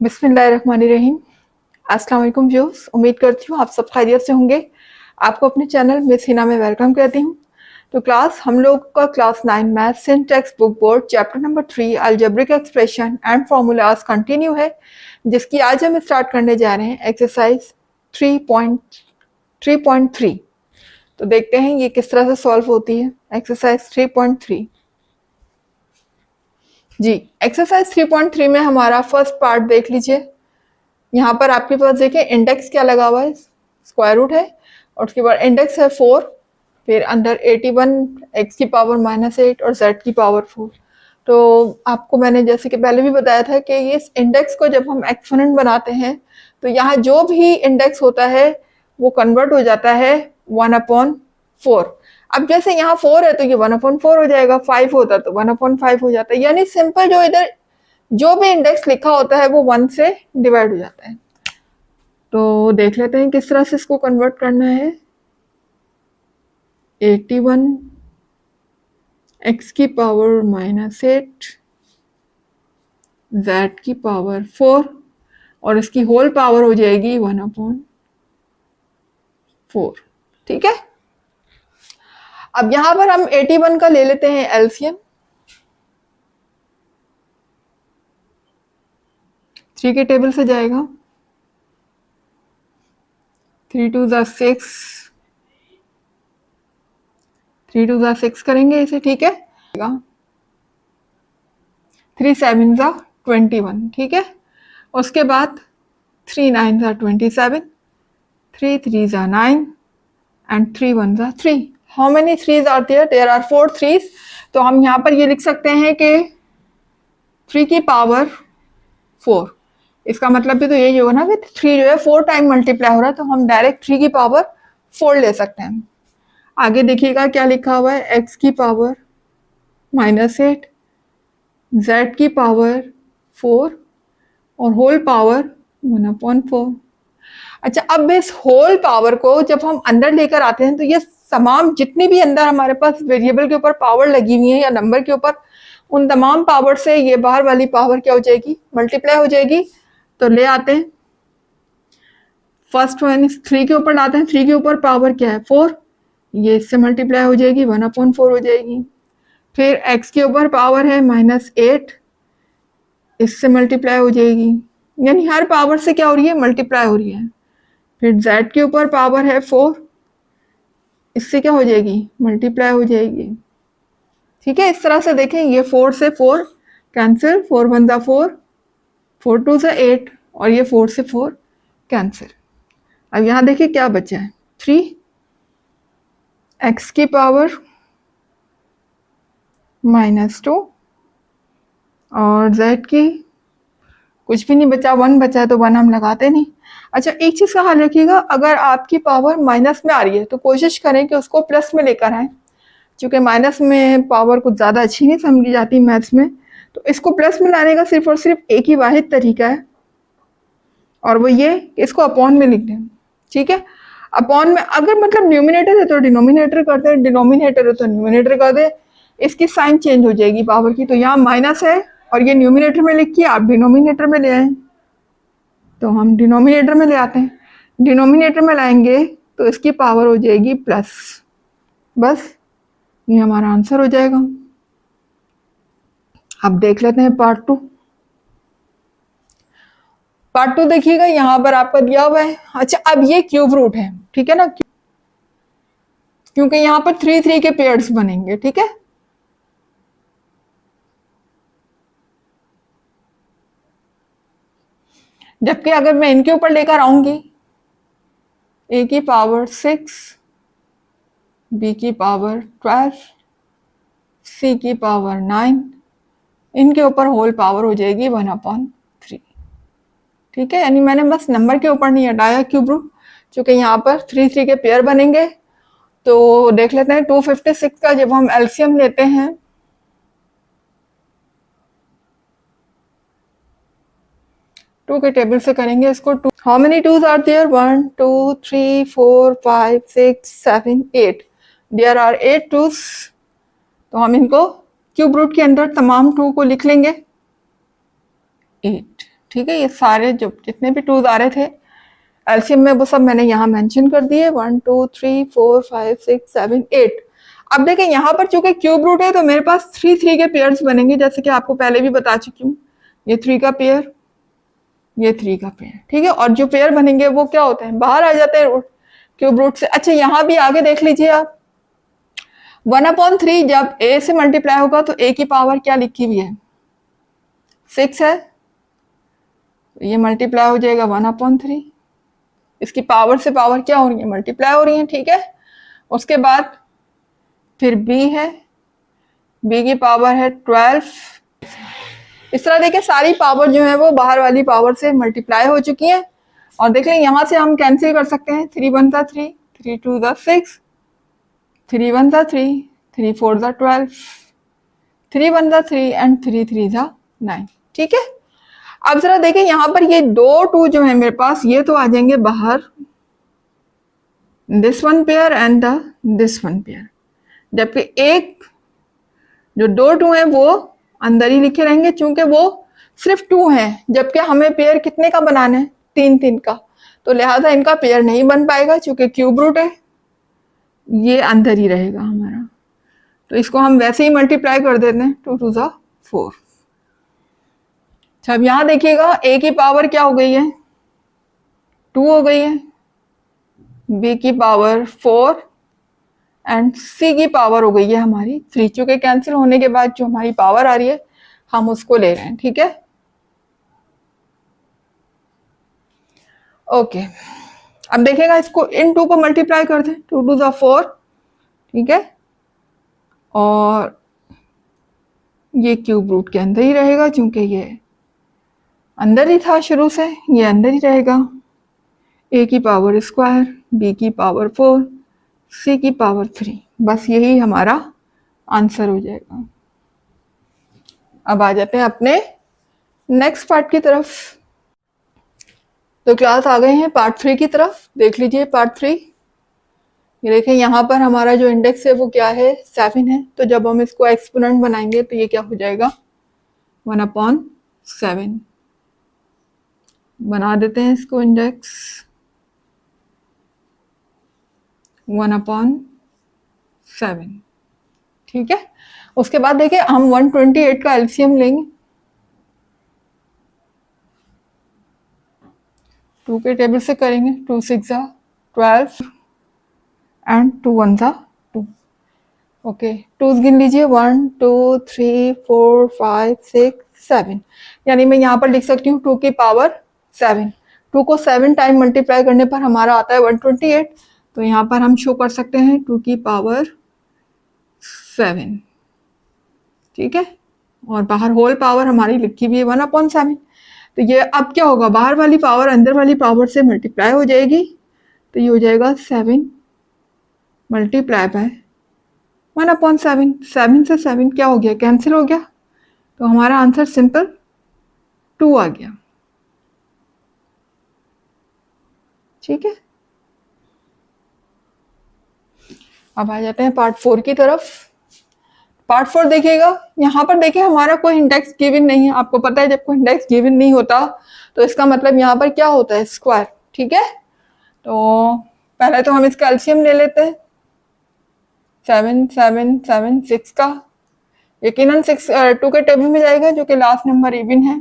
बिस्मिल्लाहिर्रहमानिर्रहीम। अस्सलाम वालेकुम व्यूअर्स, उम्मीद करती हूँ आप सब खैरियत से होंगे। आपको अपने चैनल मिस हिना में वेलकम करती हूँ। तो क्लास हम लोग का class 9 math syntax book board chapter number 3 algebraic expression and formulas continue है, जिसकी आज हम स्टार्ट करने जा रहे हैं एक्सरसाइज 3.3। तो देखते हैं ये किस तरह से सॉल्व होती है। एक्सरसाइज 3.3 जी, एक्सरसाइज 3.3 में हमारा फर्स्ट पार्ट देख लीजिए। यहाँ पर आपके पास देखिए इंडेक्स क्या लगा हुआ है, स्क्वायर रूट है और उसके बाद इंडेक्स है 4, फिर अंदर 81 x की पावर -8 और z की पावर 4। तो आपको मैंने जैसे कि पहले भी बताया था कि ये इस इंडेक्स को जब हम एक्सपोनेंट बनाते हैं तो यहाँ जो भी इंडेक्स होता है वो कन्वर्ट हो जाता है 1/4। अब जैसे यहाँ 4 है तो ये 1/4 हो जाएगा, 5 होता तो 1/5 हो जाता है। यानी सिंपल जो इधर जो भी इंडेक्स लिखा होता है वो 1 से डिवाइड हो जाता है। तो देख लेते हैं किस तरह से इसको कन्वर्ट करना है। 81 x की पावर -8 z की पावर 4 और इसकी होल पावर हो जाएगी 1/4। ठीक है, अब यहां पर हम 81 का ले लेते हैं एलसीएम। 3 के टेबल से जाएगा, 3 2 ज़ा 6, 3 2 ज़ा 6 करेंगे इसे। ठीक है, 3 7 ज़ा 21। ठीक है, उसके बाद 3 9 ज़ा 27, 3 3 ज़ा 9 एंड 3 1 ज़ा 3। How many threes are there? There are 4 threes. तो हम यहाँ पर ये लिख सकते हैं कि 3 की पावर 4। इसका मतलब भी तो यही होगा ना कि 3 जो है 4 टाइम मल्टीप्लाई हो रहा है, तो हम डायरेक्ट 3 की पावर 4 ले सकते हैं। आगे देखिएगा क्या लिखा हुआ है, x की पावर -8, z की पावर 4 और होल पावर 1/4। अच्छा, अब इस होल पावर को जब हम अंदर लेकर आते हैं तो ये तमाम जितनी भी अंदर हमारे पास वेरिएबल के ऊपर पावर लगी हुई है या नंबर के ऊपर, उन तमाम पावर से ये बाहर वाली पावर क्या हो जाएगी, मल्टीप्लाई हो जाएगी। तो ले आते हैं फर्स्ट वन 3 के ऊपर लाते हैं, 3 के ऊपर पावर क्या है 4, ये इससे मल्टीप्लाई हो जाएगी 1/4 हो जाएगी। फिर x के ऊपर पावर है -8, इससे मल्टीप्लाई हो जाएगी, यानी हर पावर से क्या हो रही है, मल्टीप्लाई हो रही है। फिर z के ऊपर पावर है 4, इससे क्या हो जाएगी, मल्टीप्लाई हो जाएगी। ठीक है, इस तरह से देखें, ये 4 से 4 कैंसिल, 4 1 ज़ा 4, 4 2 ज़ा 8 और ये 4 से 4 कैंसिल। अब यहाँ देखिए क्या बचा है, 3 x की पावर -2 और z की कुछ भी नहीं बचा, 1 बचा है तो 1 हम लगाते नहीं। अच्छा, एक चीज़ का ख्याल रखिएगा, अगर आपकी पावर माइनस में आ रही है तो कोशिश करें कि उसको प्लस में लेकर आएँ, क्योंकि माइनस में पावर कुछ ज़्यादा अच्छी नहीं समझी जाती मैथ्स में। तो इसको प्लस में लाने का सिर्फ और सिर्फ एक ही वाहिद तरीका है, और वो ये कि इसको अपॉन में लिख दें। ठीक है, अपॉन में अगर मतलब न्यूमिनेटर है तो डिनोमिनेटर कर दे, डिनोमिनेटर है तो न्यूमिनेटर कर दे, इसकी साइन चेंज हो जाएगी पावर की। तो यहाँ माइनस है और ये न्यूमिनेटर में लिखिए, आप डिनोमिनेटर में ले आए, तो हम डिनोमिनेटर में ले आते हैं। डिनोमिनेटर में लाएंगे तो इसकी पावर हो जाएगी प्लस, बस ये हमारा आंसर हो जाएगा। अब देख लेते हैं पार्ट 2। पार्ट 2 देखिएगा, यहाँ पर आपका दिया हुआ है। अच्छा, अब ये क्यूब रूट है, ठीक है ना, क्योंकि यहाँ पर 3 3 के पेयर्स बनेंगे। ठीक है, जबकि अगर मैं इनके ऊपर लेकर आऊंगी, a की पावर 6, b की पावर 12, c की पावर 9, इनके ऊपर होल पावर हो जाएगी 1/3। ठीक है, यानी मैंने बस नंबर के ऊपर नहीं हटाया क्यूब रूट, क्योंकि यहाँ पर 3 3 के पेयर बनेंगे। तो देख लेते हैं 256 का जब हम एलसीएम लेते हैं, टू के टेबल से करेंगे इसको। How many twos are there? 1 2 3 4 5 6 7 8। There are 8 twos. तो हम इनको क्यूब रूट के अंदर तमाम टू को लिख लेंगे 8। ठीक है, ये सारे जो जितने भी टूज आ रहे थे एलसीएम में वो सब मैंने यहाँ मेंशन कर दिए, 1 2 3 4 5 6 7 8। अब देखें यहाँ पर चूंकि क्यूब रूट है तो मेरे पास 3 3 के पेयर्स बनेंगे, जैसे कि आपको पहले भी बता चुकी हूँ। ये 3 का पेयर, ये 3 का पेयर, ठीक है। और जो पेयर बनेंगे वो क्या होते हैं, बाहर आ जाते हैं रूट, क्यूब रूट से। अच्छा यहाँ भी आगे देख लीजिए आप, 1/3 जब a से मल्टीप्लाई होगा तो a की पावर क्या लिखी हुई है, 6 है, तो ये मल्टीप्लाई हो जाएगा 1/3। इसकी पावर से पावर क्या हो रही है, मल्टीप्लाई हो रही है, ठीक है। उसके बाद फिर b है, b की पावर है 12। इस तरह देखिए सारी पावर जो है वो बाहर वाली पावर से मल्टीप्लाई हो चुकी है। और देख लें यहाँ से हम कैंसिल कर सकते हैं, 3 1 3, 3 2 6, 3 1 3, 3 4 12, 3 1 3 एंड 3 3 9, ठीक है। अब जरा देखें यहाँ पर ये दो टू जो है मेरे पास, ये तो आ जाएंगे बाहर, this one pair and this one pair, जबकि एक जो दो टू है वो अंदर ही लिखे रहेंगे, चूंकि वो सिर्फ टू है, जबकि हमें पेयर कितने का बनाना है, 3 3 का, तो लिहाजा इनका पेयर नहीं बन पाएगा चूंकि क्यूब रूट है, ये अंदर ही रहेगा हमारा। तो इसको हम वैसे ही मल्टीप्लाई कर देते हैं, 2 2 4। अच्छा अब यहाँ देखिएगा a की पावर क्या हो गई है, 2 हो गई है, b की पावर 4 एंड c की पावर हो गई है हमारी 3। चूंकि कैंसिल होने के बाद जो हमारी पावर आ रही है हम उसको ले रहे हैं, ठीक है। ओके अब देखिएगा इसको इन 2 को मल्टीप्लाई कर दें, 2 2 4, ठीक है। और ये क्यूब रूट के अंदर ही रहेगा, क्योंकि ये अंदर ही था शुरू से, ये अंदर ही रहेगा। a की पावर स्क्वायर, b की पावर 4, c की पावर 3, बस यही हमारा आंसर हो जाएगा। अब आ जाते हैं अपने नेक्स्ट पार्ट की तरफ। तो क्लास आ गए हैं पार्ट 3 की तरफ, देख लीजिए पार्ट 3। ये देखें यहाँ पर हमारा जो इंडेक्स है वो क्या है, 7 है। तो जब हम इसको एक्सपोनेंट बनाएंगे तो ये क्या हो जाएगा, 1/7। बना देते हैं इसको इंडेक्स 1/7, ठीक है। उसके बाद देखिए हम 128 का एलसीएम लेंगे, 2 के टेबल से करेंगे, 2 6 12 एंड 2 1 2। ओके टूज गिन लीजिए, 1 2 3 4 5 6 7, यानी मैं यहाँ पर लिख सकती हूँ 2 की पावर 7। 2 को 7 टाइम मल्टीप्लाई करने पर हमारा आता है 128, तो यहाँ पर हम शो कर सकते हैं 2 की पावर 7, ठीक है। और बाहर होल पावर हमारी लिखी हुई है 1/7। तो ये अब क्या होगा, बाहर वाली पावर अंदर वाली पावर से मल्टीप्लाई हो जाएगी, तो ये हो जाएगा 7 मल्टीप्लाई बाय 1/7। 7 से 7 क्या हो गया, कैंसिल हो गया, तो हमारा आंसर सिंपल 2 आ गया, ठीक है। अब आ जाते हैं पार्ट 4 की तरफ। पार्ट 4 देखिएगा, यहाँ पर देखिए हमारा कोई इंडेक्स गिवन नहीं है। आपको पता है जब कोई इंडेक्स गिवन नहीं होता तो इसका मतलब यहाँ पर क्या होता है, स्क्वायर, ठीक है। तो पहले तो हम इसका एलसीएम ले लेते हैं, 7 7 7 6 का, यकीनन 6 2 के टेबल में जाएगा जो कि लास्ट नंबर इवन है।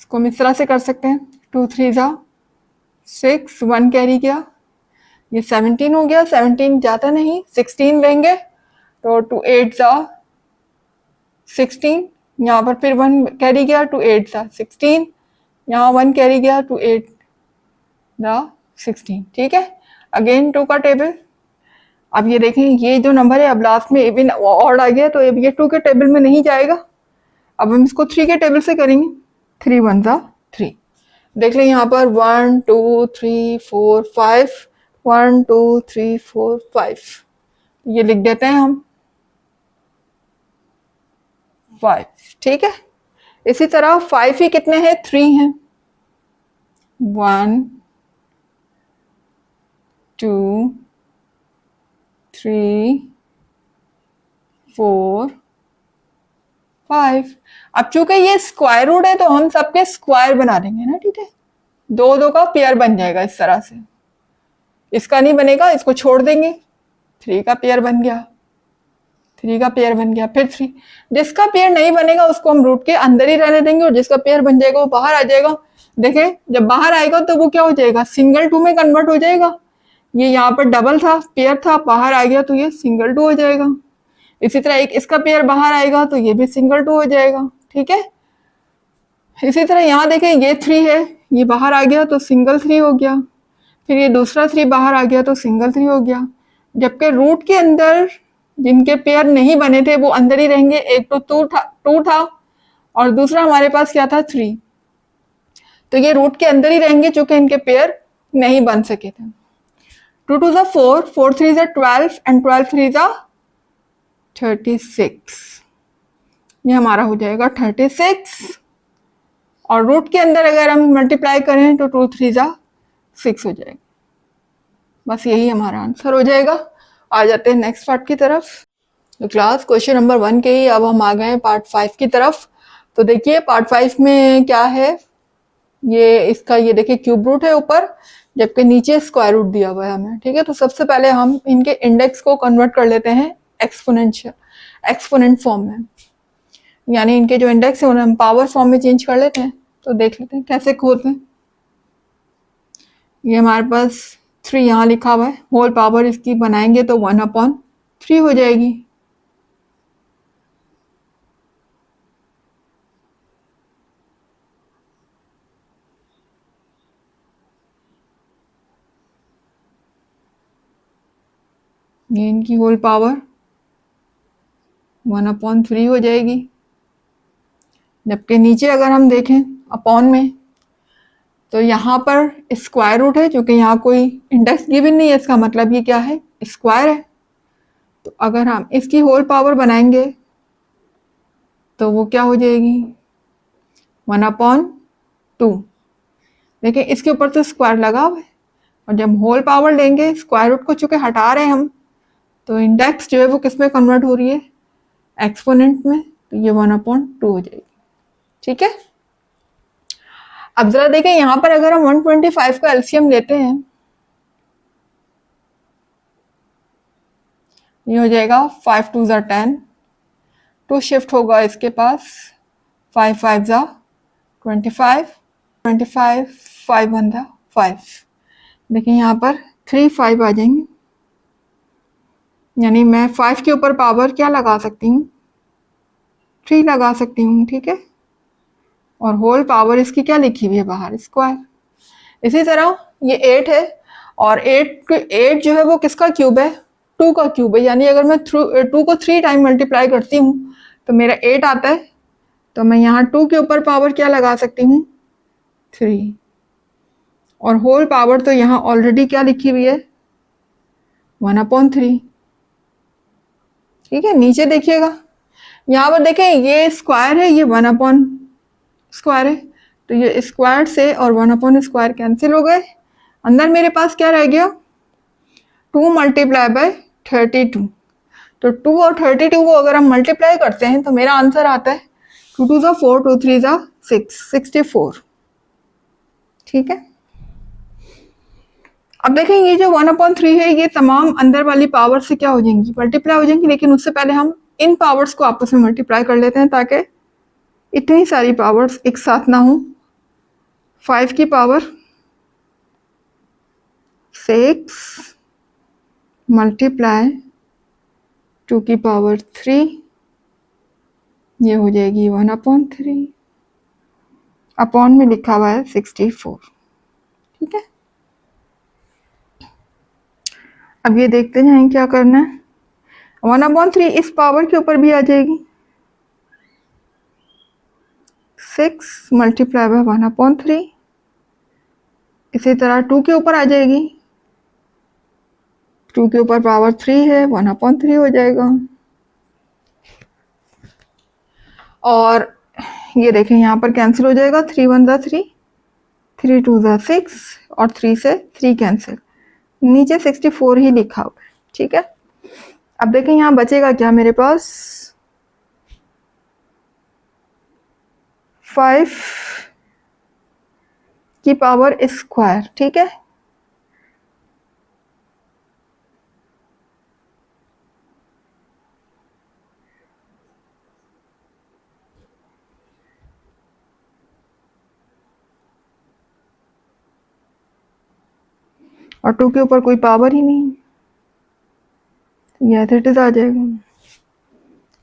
इसको हम इस तरह से कर सकते हैं, 2 3 6, 1 कैरी किया, ये 17 हो गया, 17 जाता नहीं, 16 लेंगे तो 2 8 16, यहाँ पर फिर 1 कैरी गया, 2 8 16, यहाँ 1 कैरी गया, 2 8 16, ठीक है। अगेन 2 का टेबल, अब ये देखें ये जो नंबर है अब लास्ट में इवन ऑड आ गया, तो अब ये 2 के टेबल में नहीं जाएगा। अब हम इसको 3 के टेबल से करेंगे, 3 1 3। देख लें यहाँ पर 1 2 3 4 5, 1 2 3 4 5, ये लिख देते हैं हम 5, ठीक है। इसी तरह 5 ही कितने हैं, 3 हैं, 1 2 3 4 5। अब चूंकि ये स्क्वायर रूट है तो हम सबके स्क्वायर बना देंगे ना, ठीक है, दो दो का पेयर बन जाएगा इस तरह से। इसका नहीं बनेगा, इसको छोड़ देंगे, 3 का पेयर बन गया, 3 का पेयर बन गया, फिर 3। जिसका पेयर नहीं बनेगा उसको हम रूट के अंदर ही रहने देंगे और जिसका पेयर बन जाएगा वो बाहर आ जाएगा। देखें, जब बाहर आएगा तो वो क्या हो जाएगा, सिंगल 2 में कन्वर्ट हो जाएगा। ये यहाँ पर डबल था, पेयर था, बाहर आ गया तो ये सिंगल 2 हो जाएगा। इसी तरह एक इसका पेयर बाहर आएगा तो ये भी सिंगल 2 हो जाएगा, ठीक है। इसी तरह यहाँ देखें, ये 3 है, ये बाहर आ गया तो सिंगल 3 हो गया, फिर ये दूसरा 3 बाहर आ गया तो सिंगल 3 हो गया। जबकि रूट के अंदर जिनके पेयर नहीं बने थे वो अंदर ही रहेंगे। एक तो 2 था और दूसरा हमारे पास क्या था, 3, तो ये रूट के अंदर ही रहेंगे चूंकि इनके पेयर नहीं बन सके थे। 2 2 4, 4 3 12 एंड 12 3 36। ये हमारा हो जाएगा 36 और रूट के अंदर अगर हम मल्टीप्लाई करें तो 2 3 6 हो जाएगा। बस यही हमारा आंसर हो जाएगा। आ जाते हैं नेक्स्ट पार्ट की तरफ। तो क्लास क्वेश्चन नंबर 1 के ही अब हम आ गए पार्ट 5 की तरफ। तो देखिए पार्ट 5 में क्या है, ये इसका ये देखिए क्यूब रूट है ऊपर, जबकि नीचे स्क्वायर रूट दिया हुआ है हमें, ठीक है। तो सबसे पहले हम इनके इंडेक्स को कन्वर्ट कर लेते हैं एक्सपोनेंट फॉर्म में, यानी इनके जो इंडेक्स है उन्हें हम पावर फॉर्म में चेंज कर लेते हैं। तो देख लेते हैं कैसे खोलते हैं। ये हमारे पास 3 यहाँ लिखा हुआ है, होल पावर इसकी बनाएंगे तो 1/3 हो जाएगी। ये इनकी होल पावर 1/3 हो जाएगी। जबकि नीचे अगर हम देखें अपॉन में, तो यहाँ पर स्क्वायर रूट है, क्योंकि यहाँ कोई इंडेक्स गिवन नहीं है, इसका मतलब ये क्या है, स्क्वायर है। तो अगर हम इसकी होल पावर बनाएंगे तो वो क्या हो जाएगी, 1/2। देखिए इसके ऊपर तो स्क्वायर लगा हुआ है, और जब होल पावर लेंगे स्क्वायर रूट को चूंकि हटा रहे हैं हम, तो इंडेक्स जो है वो किस में कन्वर्ट हो रही है, एक्सपोनेंट में, तो ये 1/2 हो जाएगी, ठीक है। अब जरा देखें यहाँ पर अगर हम 125 का एलसीएम लेते हैं, ये हो जाएगा 5 2 10, 2 शिफ्ट होगा इसके पास, 5 5 25, 25 5 1 5। देखिए यहाँ पर 3 5 आ जाएंगे, यानी मैं 5 के ऊपर पावर क्या लगा सकती हूँ, 3 लगा सकती हूँ, ठीक है। और होल पावर इसकी क्या लिखी हुई है बाहर, स्क्वायर। इसी तरह ये 8 है, और 8 जो है वो किसका क्यूब है, 2 का क्यूब है, यानी अगर मैं 2 को 3 टाइम मल्टीप्लाई करती हूँ तो मेरा 8 आता है। तो मैं यहाँ 2 के ऊपर पावर क्या लगा सकती हूँ, 3, और होल पावर तो यहाँ ऑलरेडी क्या लिखी हुई है, 1/3, ठीक है। नीचे देखिएगा, यहाँ पर देखें ये स्क्वायर है, ये 1 स्क्वायर है, तो ये स्क्वायर से और 1/स्क्वायर कैंसिल हो गए। अंदर मेरे पास क्या रह गया, 2 मल्टीप्लाई बाय 32। तो 2 और 32 को अगर हम मल्टीप्लाई करते हैं तो मेरा आंसर आता है 2 2 4, 2 3 6, 64, ठीक है। अब देखें ये जो 1/3 है, ये तमाम अंदर वाली पावर से क्या हो जाएंगी, मल्टीप्लाई हो जाएंगी। लेकिन उससे पहले हम इन पावर्स को आपस में मल्टीप्लाई कर लेते हैं ताकि इतनी सारी पावर्स एक साथ ना हो। 5 की पावर 6 मल्टीप्लाई 2 की पावर 3, ये हो जाएगी 1/3, अपॉन में लिखा हुआ है 64, ठीक है। अब ये देखते जाएं क्या करना है। 1/3 इस पावर के ऊपर भी आ जाएगी, 6 मल्टीप्लाई बाय 1/3, इसी तरह 2 के ऊपर आ जाएगी, 2 के ऊपर पावर 3 है, 1/3 हो जाएगा। और ये देखें यहाँ पर कैंसिल हो जाएगा, 3 1 3, 3 2 6, और 3 से 3 कैंसिल, नीचे 64 ही लिखा हुआ है, ठीक है। अब देखें यहाँ बचेगा क्या मेरे पास, 5 की पावर स्क्वायर, ठीक है। और 2 के ऊपर कोई पावर ही नहीं, ये एज इट इज आ जाएगा।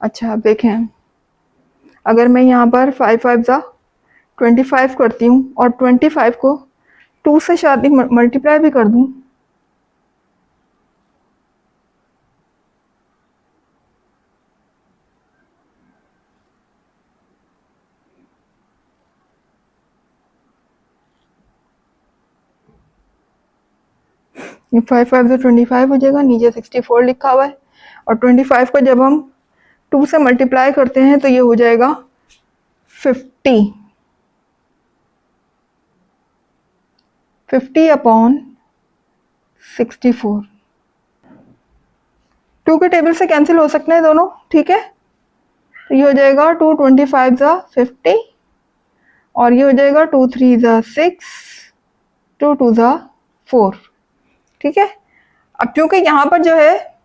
अच्छा अब देखें, अगर मैं यहाँ पर 5 5 जा 25 करती हूँ और 25 को 2 से शादी मल्टीप्लाई भी कर दूँ, ये 5 5 से 25 हो जाएगा, नीचे 64 लिखा हुआ है। और 25 को जब हम 2 से मल्टीप्लाई करते हैं तो ये हो जाएगा 50 अपॉन 64। 2 के टेबल से कैंसिल हो सकते हैं दोनों, ठीक है। तो ये हो जाएगा 2 25 जा 50 और ये हो जाएगा 2 3 जा 6 2 2 जा 4, ठीक है। अब क्योंकि यहाँ पर जो है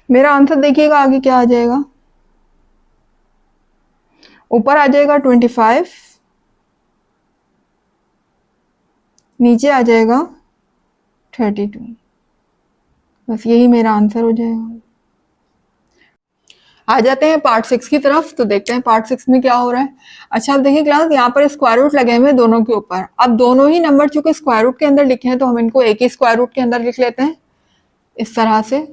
मेरा आंसर देखिएगा आगे क्या आ जाएगा, ऊपर आ जाएगा 25, नीचे आ जाएगा 32, बस यही मेरा आंसर हो जाएगा। आ जाते हैं पार्ट 6 की तरफ, तो देखते हैं पार्ट 6 में क्या हो रहा है। अच्छा अब देखिए क्लास, यहाँ पर स्क्वायर रूट लगे हुए हैं दोनों के ऊपर। अब दोनों ही नंबर चूंकि स्क्वायर रूट के अंदर लिखे हैं तो हम इनको एक ही स्क्वायर रूट के अंदर लिख लेते हैं इस तरह से।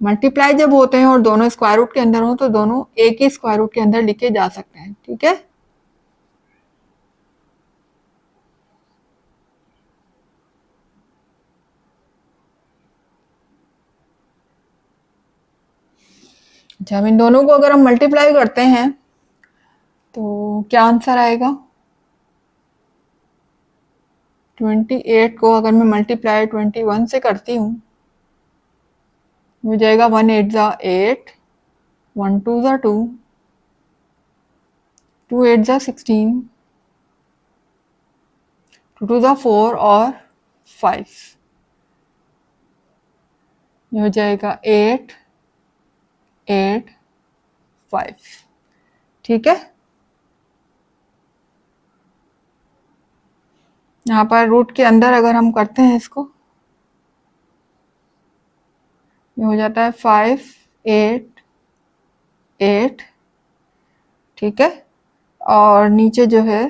मल्टीप्लाई जब होते हैं और दोनों स्क्वायर रूट के अंदर हो तो दोनों एक ही स्क्वायर रूट के अंदर लिखे जा सकते हैं, ठीक है। जब इन दोनों को अगर हम मल्टीप्लाई करते हैं तो क्या आंसर आएगा, 28 को अगर मैं मल्टीप्लाई 21 से करती हूँ हो जाएगा 1 8 जा 8 1 2 जा 2 2 8 जा 16 2 2 जा 4 और 5, ये हो जाएगा 8 8 5, ठीक है। यहाँ पर रूट के अंदर अगर हम करते हैं इसको, ये हो जाता है 5 8 8, ठीक है। और नीचे जो है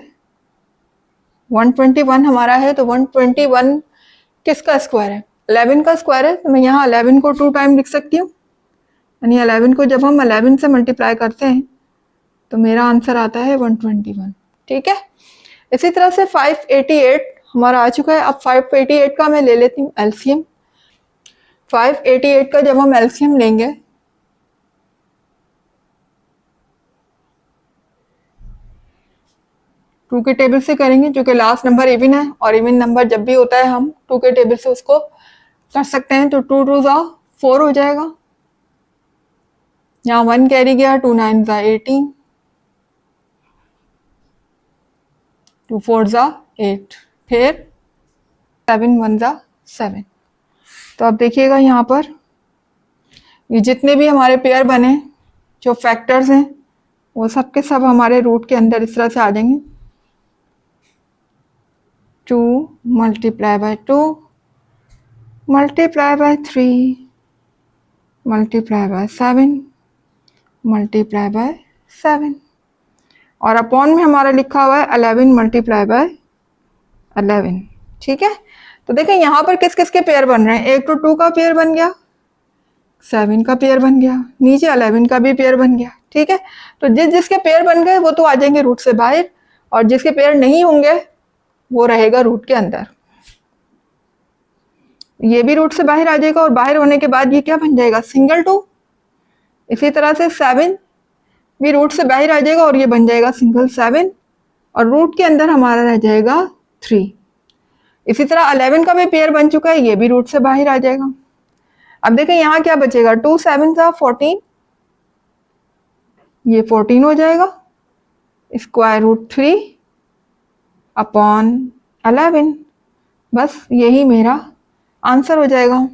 121 हमारा है, तो 121 किसका स्क्वायर है, 11 का स्क्वायर है। तो मैं यहाँ 11 को 2 टाइम लिख सकती हूँ, यानी 11 को जब हम 11 से मल्टीप्लाई करते हैं तो मेरा आंसर आता है 121, ठीक है। इसी तरह से 588 हमारा आ चुका है। अब 588 का मैं ले लेती हूँ एलसीएम। 588 का जब हम एलसीएम लेंगे टू के टेबल से करेंगे, क्योंकि लास्ट नंबर इवन है और इवन नंबर जब भी होता है हम 2 के टेबल से उसको कर सकते हैं। तो 2 2 जा 4 हो जाएगा, यहाँ 1 कैरी गया, 2 9 जा 18 2 4 जा 8, फिर 7 1 जा 7। तो अब देखिएगा यहाँ पर ये जितने भी हमारे पेयर बने जो फैक्टर्स हैं वो सब के सब हमारे रूट के अंदर इस तरह से आ जाएंगे। 2 multiply by 2 multiply by 3 multiply by 7 multiply by 7 और अपॉन में हमारा लिखा हुआ है 11 मल्टीप्लाई बाय 11, ठीक है। तो देखें यहाँ पर किस किस के पेयर बन रहे हैं, एक तो 2 का पेयर बन गया, 7 का पेयर बन गया, नीचे 11 का भी पेयर बन गया, ठीक है। तो जिस जिसके पेयर बन गए वो तो आ जाएंगे रूट से बाहर, और जिसके पेयर नहीं होंगे वो रहेगा रूट के अंदर। ये भी रूट से बाहर आ जाएगा और बाहर होने के बाद ये क्या बन जाएगा, सिंगल 2। इसी तरह से 7 भी रूट से बाहर आ जाएगा और ये बन जाएगा सिंगल 7, और रूट के अंदर हमारा रह जाएगा 3। इसी तरह 11 का भी पेयर बन चुका है, ये भी रूट से बाहर आ जाएगा। अब देखें यहाँ क्या बचेगा, 2 7 14, ये 14 हो जाएगा, स्क्वायर रूट 3 अपॉन 11, बस यही मेरा आंसर हो जाएगा।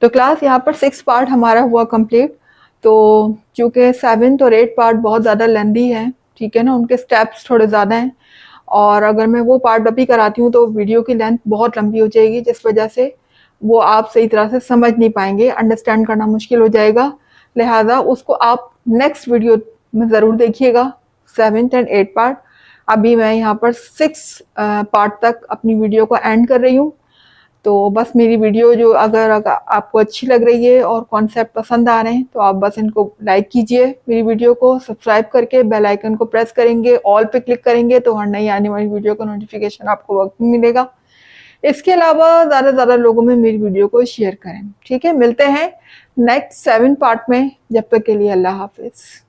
तो क्लास यहाँ पर 6 पार्ट हमारा हुआ कंप्लीट। तो चूँकि 7th और 8th पार्ट बहुत ज़्यादा लेंदी है, ठीक है ना, उनके स्टेप्स थोड़े ज़्यादा हैं, और अगर मैं वो पार्ट अभी कराती हूँ तो वीडियो की लेंथ बहुत लंबी हो जाएगी, जिस वजह से वो आप सही तरह से समझ नहीं पाएंगे, अंडरस्टैंड करना मुश्किल हो जाएगा। लिहाजा उसको आप नेक्स्ट वीडियो में ज़रूर देखिएगा, 7th एंड 8th पार्ट। अभी मैं यहाँ पर 6 पार्ट तक अपनी वीडियो को एंड कर रही हूँ। तो बस मेरी वीडियो जो अगर आपको अच्छी लग रही है और कॉन्सेप्ट पसंद आ रहे हैं तो आप बस इनको लाइक कीजिए, मेरी वीडियो को सब्सक्राइब करके बेल आइकन को प्रेस करेंगे, ऑल पे क्लिक करेंगे तो हर नई आने वाली वीडियो का नोटिफिकेशन आपको वक्त में मिलेगा। इसके अलावा ज़्यादा से ज़्यादा लोगों में मेरी वीडियो को शेयर करें। ठीक है, मिलते हैं नेक्स्ट 7 पार्ट में, जब तक के लिए अल्लाह हाफिज़।